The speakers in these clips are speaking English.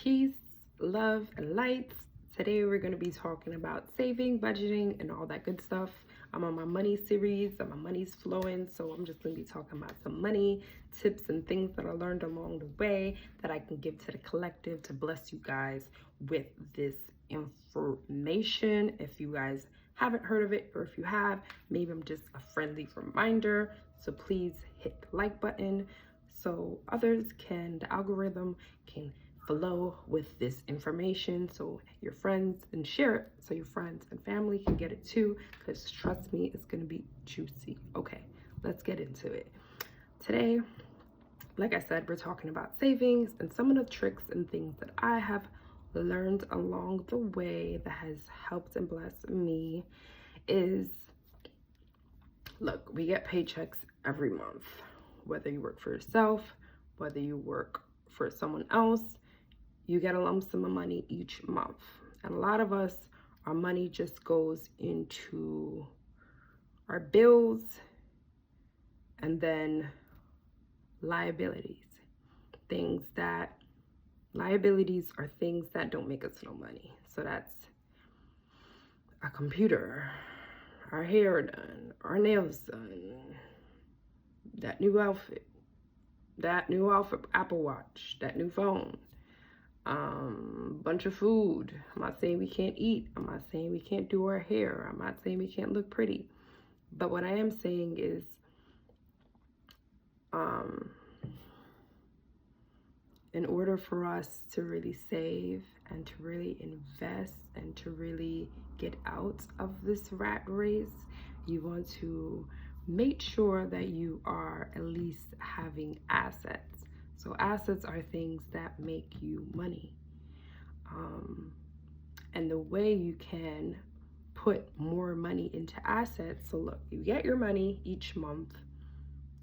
Peace, love, and light. Today we're going to be talking about saving, budgeting, and all that good stuff. I'm on my money series and my money's flowing, so I'm just going to be talking about some money tips and things that I learned along the way that I can give to the collective to bless you guys with this information. If you guys haven't heard of it, or if you have, maybe I'm just a friendly reminder. So please hit the like button so others can, the algorithm can flow with this information, so your friends, and share it so your friends and family can get it too, because trust me, it's going to be juicy. Okay, let's get into it. Today, like I said, we're talking about savings and some of the tricks and things that I have learned along the way that has helped and blessed me. Is, look, we get paychecks every month, whether you work for yourself, whether you work for someone else, you get a lump sum of money each month. And a lot of us, our money just goes into our bills and then liabilities. Liabilities are things that don't make us no money. So that's a computer, our hair done, our nails done, that new outfit, Apple Watch, that new phone, bunch of food. I'm not saying we can't eat. I'm not saying we can't do our hair. I'm not saying we can't look pretty. But what I am saying is, in order for us to really save and to really invest and to really get out of this rat race, you want to make sure that you are at least having assets. So assets are things that make you money. And the way you can put more money into assets, so look, you get your money each month.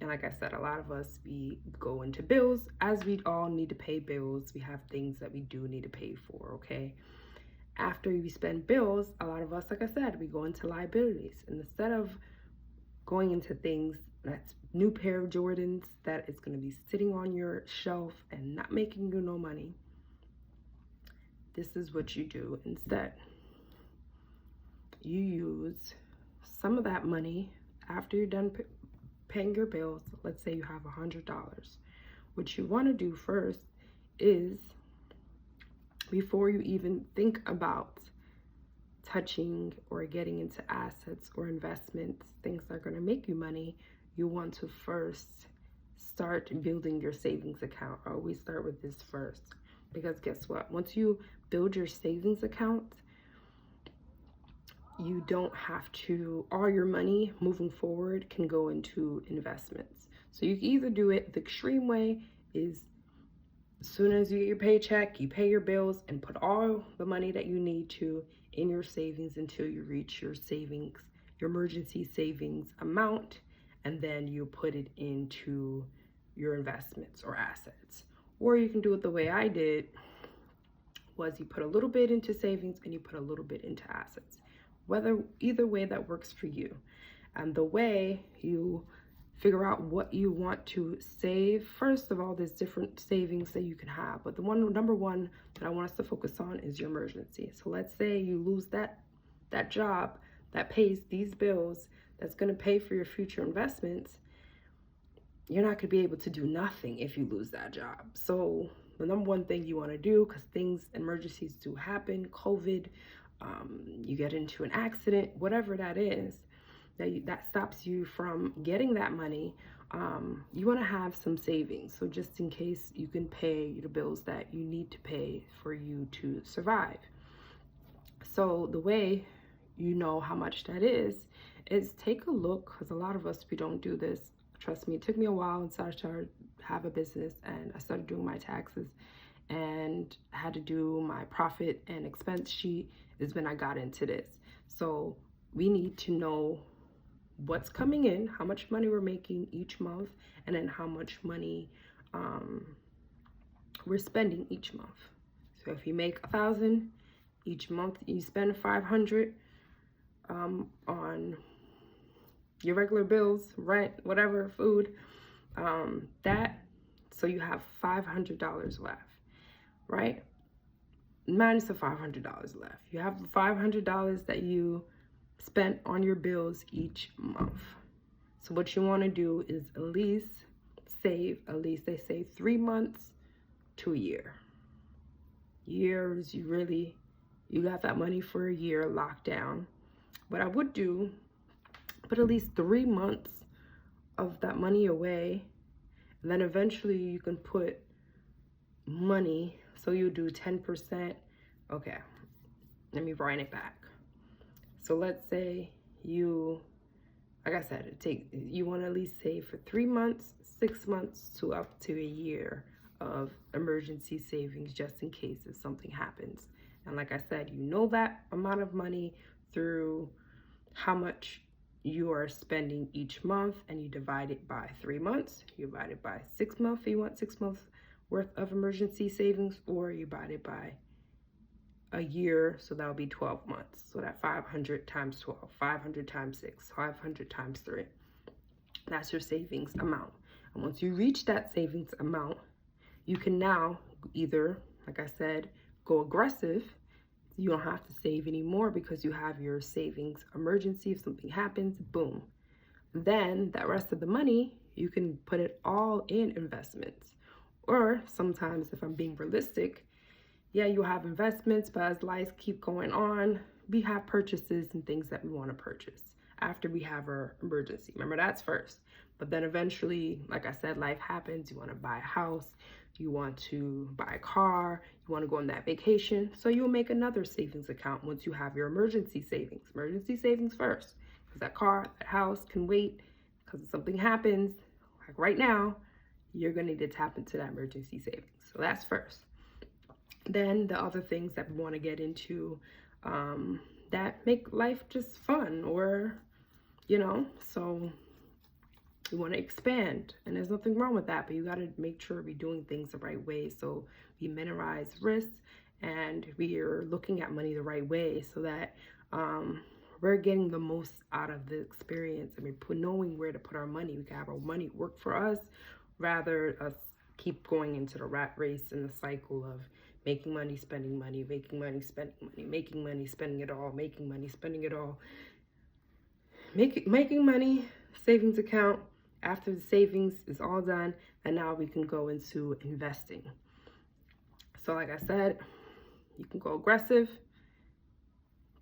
And like I said, a lot of us, we go into bills, as we all need to pay bills. We have things that we do need to pay for, okay? After we spend bills, a lot of us, like I said, we go into liabilities. And instead of going into things that's new pair of Jordans that is going to be sitting on your shelf and not making you no money, this is what you do instead. You use some of that money after you're done paying your bills. Let's say you have $100. What you want to do first is, before you even think about touching or getting into assets or investments, things that are going to make you money, you want to first start building your savings account. I always start with this first, because guess what? Once you build your savings account, you don't have to, all your money moving forward can go into investments. So you can either do it the extreme way, is as soon as you get your paycheck, you pay your bills and put all the money that you need to in your savings until you reach your savings, your emergency savings amount, and then you put it into your investments or assets. Or you can do it the way I did, was you put a little bit into savings and you put a little bit into assets. Either way that works for you. And the way you figure out what you want to save, first of all, there's different savings that you can have, but the number one that I want us to focus on is your emergency. So let's say you lose that job that pays these bills, that's going to pay for your future investments. You're not going to be able to do nothing if you lose that job. So the number one thing you want to do, because emergencies do happen, COVID, you get into an accident, whatever that is, that stops you from getting that money, you want to have some savings. So just in case, you can pay the bills that you need to pay for you to survive. So the way you know how much that is take a look, because a lot of us, we don't do this. Trust me, it took me a while until I started have a business and I started doing my taxes and had to do my profit and expense sheet, is when I got into this. So we need to know what's coming in, how much money we're making each month, and then how much money we're spending each month. So if you make $1,000 each month, you spend $500 on your regular bills, rent, whatever, food, so you have $500 left, right? minus the $500 left. You have $500 that you spent on your bills each month. So what you want to do is at least they say 3 months to a year. Years, you got that money for a year locked down. What I would do, put at least 3 months of that money away, and then eventually you can put money. So you do 10%. Okay, let me wind it back. So let's say you, like I said, you want to at least save for 3 months, 6 months to up to a year of emergency savings just in case if something happens. And like I said, you know that amount of money through how much you are spending each month, and you divide it by 3 months. You divide it by 6 months if you want 6 months worth of emergency savings, or you divide it by a year, so that would be 12 months. So that 500 times 12, 500 times 6, 500 times 3. That's your savings amount. And once you reach that savings amount, you can now either, like I said, go aggressive. You don't have to save anymore because you have your savings emergency. If something happens, boom. Then that rest of the money, you can put it all in investments. Or sometimes, if I'm being realistic, yeah, you have investments, but as lives keep going on, we have purchases and things that we want to purchase after we have our emergency. Remember, that's first. But then eventually, like I said, life happens. You want to buy a house, you want to buy a car, you want to go on that vacation. So you'll make another savings account once you have your emergency savings. Emergency savings first, because that car, that house can wait, because if something happens, like right now, you're going to need to tap into that emergency savings. So that's first. Then the other things that we want to get into that make life just fun, or, so we want to expand, and there's nothing wrong with that, but you got to make sure we're doing things the right way, so we minimize risks and we are looking at money the right way, so that we're getting the most out of the experience. I mean, knowing where to put our money, we can have our money work for us rather us keep going into the rat race and the cycle of making money, spending money, making money, spending money, making money, spending it all, making money, spending it all, making money, savings account. After the savings is all done, and now we can go into investing. So like I said, you can go aggressive,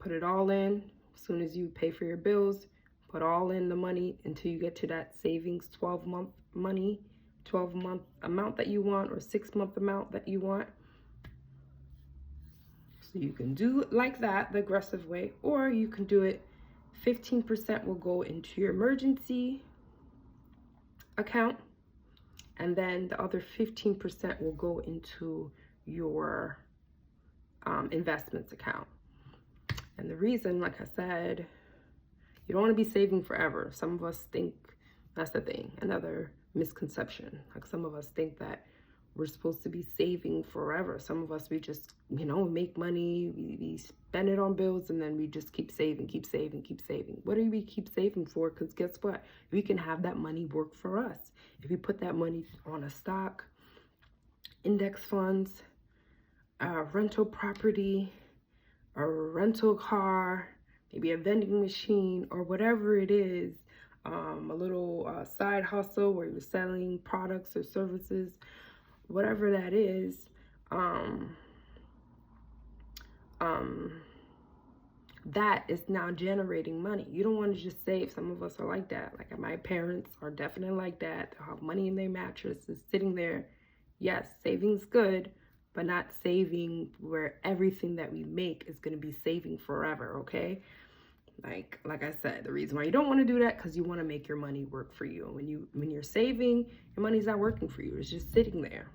put it all in. As soon as you pay for your bills, put all in the money until you get to that savings 12-month money, 12-month amount that you want, or 6-month amount that you want. So you can do it like that, the aggressive way, or you can do it 15% will go into your emergency account, and then the other 15% will go into your investments account. And the reason, like I said, you don't want to be saving forever. Some of us think that's the thing, another misconception. Like some of us think that we're supposed to be saving forever. Some of us, we just, make money, we spend it on bills, and then we just keep saving, keep saving, keep saving. What do we keep saving for? Because guess what? We can have that money work for us. If we put that money on a stock, index funds, a rental property, a rental car, maybe a vending machine, or whatever it is, a little side hustle where you're selling products or services, whatever that is, that is now generating money. You don't want to just save. Some of us are like that. Like my parents are definitely like that. They have money in their mattress, is sitting there. Yes, saving's good, but not saving where everything that we make is going to be saving forever, okay? Like I said, the reason why you don't want to do that, because you want to make your money work for you. When you're saving, your money's not working for you. It's just sitting there.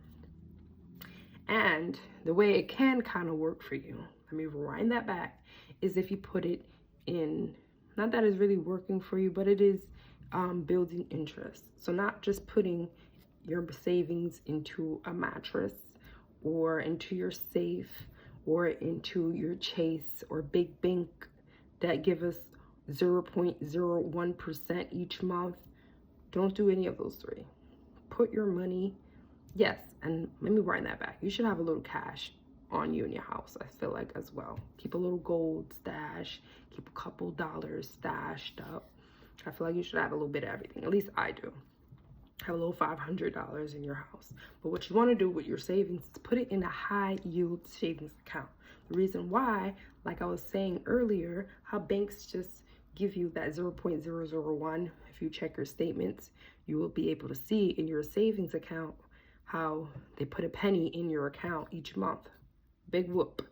And the way it can kind of work for you, let me rewind that back, is if you put it in, not that it's really working for you, but it is building interest. So not just putting your savings into a mattress or into your safe or into your Chase or big bank that give us 0.01% each month. Don't do any of those three. Put your money, yes, and let me wind that back. You should have a little cash on you in your house, I feel like, as well. Keep a little gold stash, keep a couple dollars stashed up. I feel like you should have a little bit of everything. At least I do. Have a little $500 in your house. But what you want to do with your savings is put it in a high yield savings account. The reason why, like I was saying earlier, how banks just give you that 0.001. If you check your statements, you will be able to see in your savings account how they put a penny in your account each month. Big whoop.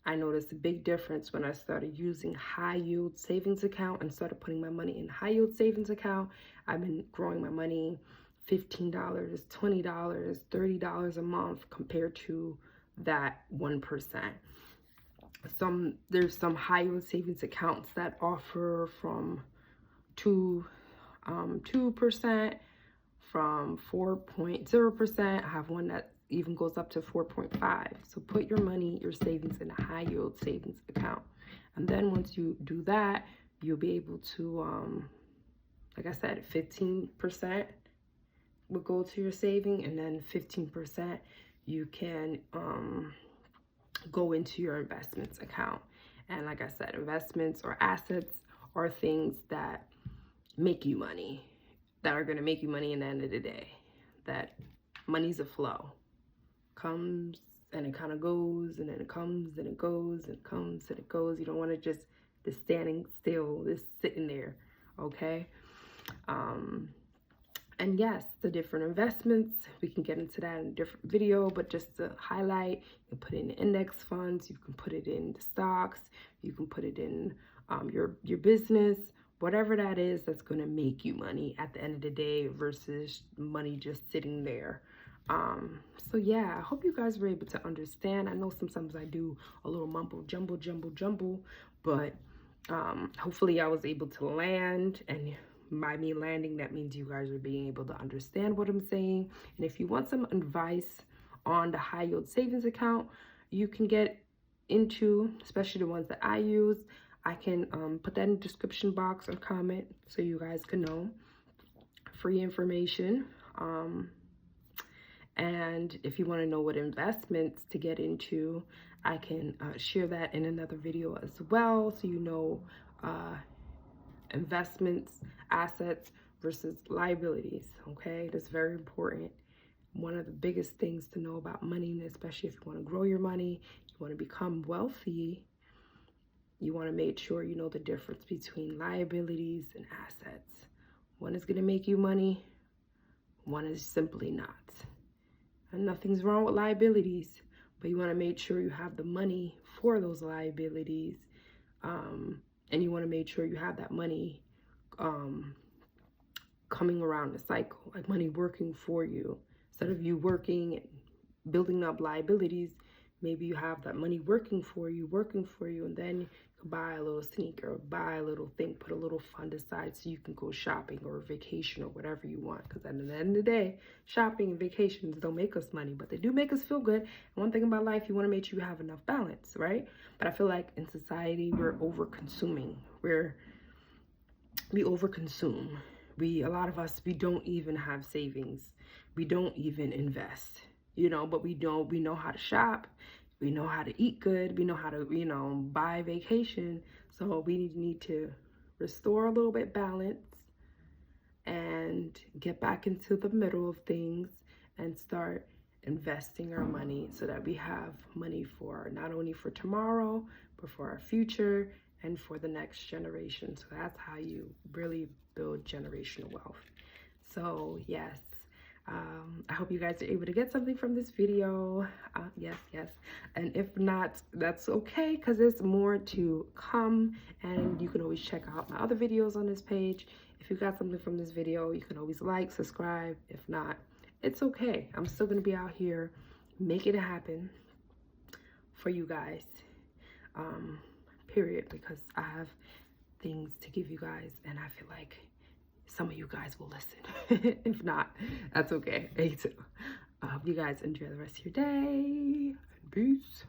I noticed a big difference when I started using high yield savings account and started putting my money in high yield savings account. I've been growing my money $15, $20, $30 a month compared to that 1%. There's some high yield savings accounts that offer from 2%, from 4.0%. I have one that even goes up to 4.5. So put your money, your savings in a high yield savings account. And then once you do that, you'll be able to, like I said, 15% will go to your saving, and then 15% you can go into your investments account. And like I said, investments or assets are things that make you money, that are going to make you money in the end of the day. That money's a flow. Comes and it kind of goes, and then it comes and it goes, and it comes and it goes. You don't want to just standing still, just sitting there, okay? And yes, the different investments, we can get into that in a different video, but just to highlight, you can put it in index funds, you can put it in the stocks, you can put it in your business, whatever that is that's going to make you money at the end of the day versus money just sitting there. So yeah, I hope you guys were able to understand. I know sometimes I do a little mumble jumble, but hopefully I was able to land, and by me landing, that means you guys are being able to understand what I'm saying. And if you want some advice on the high yield savings account, you can get into, especially the ones that I use. I can put that in the description box or comment so you guys can know. Free information. And if you want to know what investments to get into, I can share that in another video as well, so you know investments, assets versus liabilities, okay? That's very important. One of the biggest things to know about money, especially if you want to grow your money, you want to become wealthy, you want to make sure you know the difference between liabilities and assets. One is going to make you money, one is simply not. And nothing's wrong with liabilities, but you want to make sure you have the money for those liabilities, and you want to make sure you have that money coming around the cycle, like money working for you. Instead of you working and building up liabilities, maybe you have that money working for you, and then you can buy a little sneaker, buy a little thing, put a little fund aside so you can go shopping or vacation or whatever you want. Because at the end of the day, shopping and vacations don't make us money, but they do make us feel good. And one thing about life, you want to make sure you have enough balance, right? But I feel like in society, we're over-consuming. We overconsume. A lot of us, we don't even have savings. We don't even invest, but we know how to shop. We know how to eat good. We know how to, buy vacation. So we need to restore a little bit balance and get back into the middle of things and start investing our money so that we have money for not only for tomorrow, but for our future and for the next generation. So that's how you really build generational wealth. So yes, I hope you guys are able to get something from this video. Yes. And if not, that's okay, because there's more to come. And you can always check out my other videos on this page. If you got something from this video, you can always like, subscribe. If not, it's okay. I'm still going to be out here making it happen for you guys. Period. Because I have things to give you guys, and I feel like some of you guys will listen. If not, that's okay. Me too. I hope you guys enjoy the rest of your day. Peace.